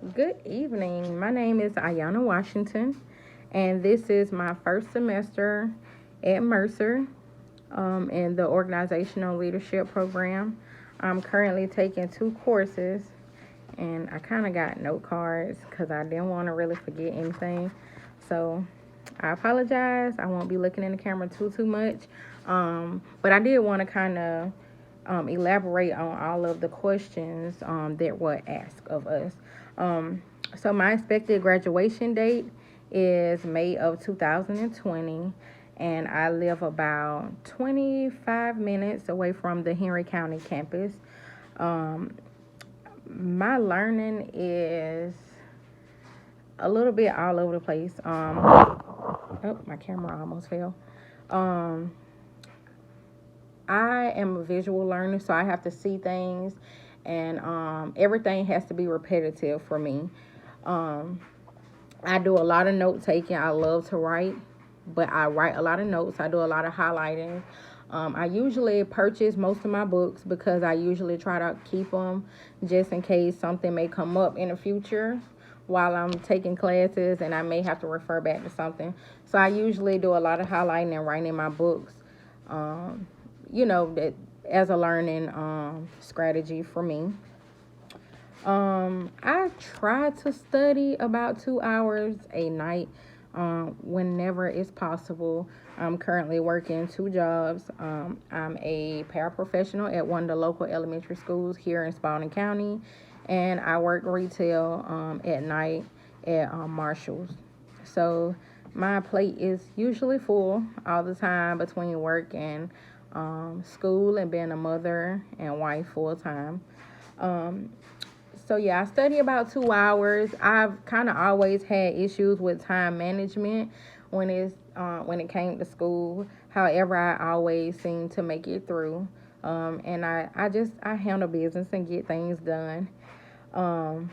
Good evening. My name is Iyanna Washington, and this is my first semester at Mercer in the Organizational Leadership Program. I'm currently taking two courses, and I kind of got note cards because I didn't want to really forget anything. So I apologize. I won't be looking in the camera too much, but I did want to kind of elaborate on all of the questions that were asked of us. Um, so my expected graduation date is May of 2020, and I live about 25 minutes away from the Henry County campus. Um, my learning is a little bit all over the place. Oh, my camera almost fell. Um, I am a visual learner, so I have to see things, and everything has to be repetitive for me. Um, I do a lot of note taking. I love to write, but I write a lot of notes. I do a lot of highlighting. I usually purchase most of my books because I usually try to keep them just in case something may come up in the future while I'm taking classes and I may have to refer back to something. So I usually do a lot of highlighting and writing in my books. Um, that as a learning strategy for me. I try to study about 2 hours a night whenever it's possible. I'm currently working two jobs. I'm a paraprofessional at one of the local elementary schools here in Spalding County, and I work retail at night at Marshall's. So my plate is usually full all the time between work and school and being a mother and wife full time. Um, so yeah, I study about 2 hours. I've kind of always had issues with time management when it came to school. However, I always seem to make it through. And I handle business and get things done. Um,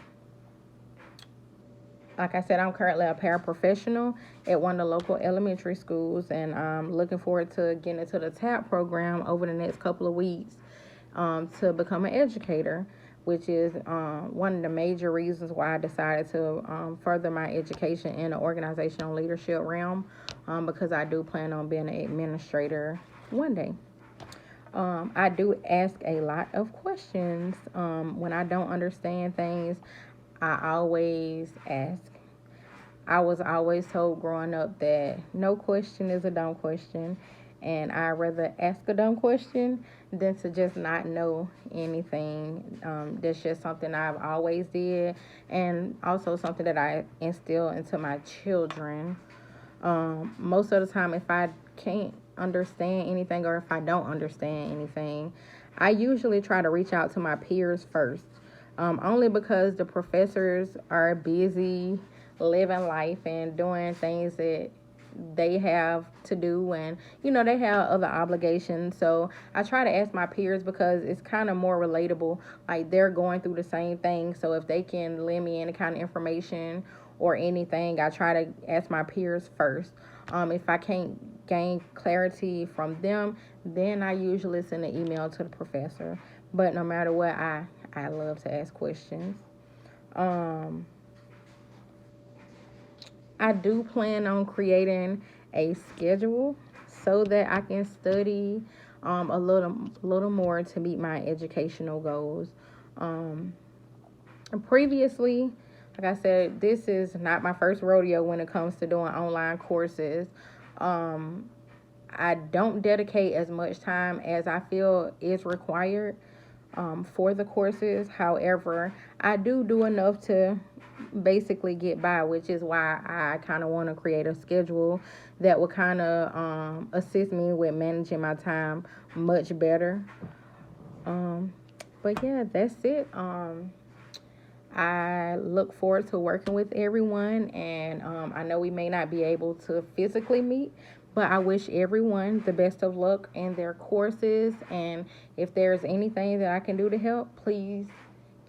like I said, I'm currently a paraprofessional at one of the local elementary schools, and I'm looking forward to getting into the TAP program over the next couple of weeks to become an educator, which is one of the major reasons why I decided to further my education in the organizational leadership realm, because I do plan on being an administrator one day. I do ask a lot of questions. When I don't understand things, I always ask. I was always told growing up that no question is a dumb question, and I rather ask a dumb question than to just not know anything. That's just something I've always did, and also something that I instill into my children. Most of the time, if I can't understand anything or if I don't understand anything, I usually try to reach out to my peers first. Only because the professors are busy living life and doing things that they have to do, and they have other obligations. So I try to ask my peers because it's kind of more relatable, like they're going through the same thing. So if they can lend me any kind of information or anything, I try to ask my peers first. If I can't gain clarity from them, then I usually send an email to the professor. But no matter what, I love to ask questions. um I do plan on creating a schedule so that I can study a little more to meet my educational goals. Um, Previously, like I said, this is not my first rodeo when it comes to doing online courses. Um, I don't dedicate as much time as I feel is required for the courses. However, I do enough to basically get by, which is why I kind of want to create a schedule that will kind of assist me with managing my time much better. Um, but yeah, that's it. I look forward to working with everyone, and I know we may not be able to physically meet, but I wish everyone the best of luck in their courses. And if there's anything that I can do to help, please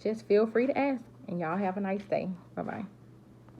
just feel free to ask. And y'all have a nice day. Bye bye.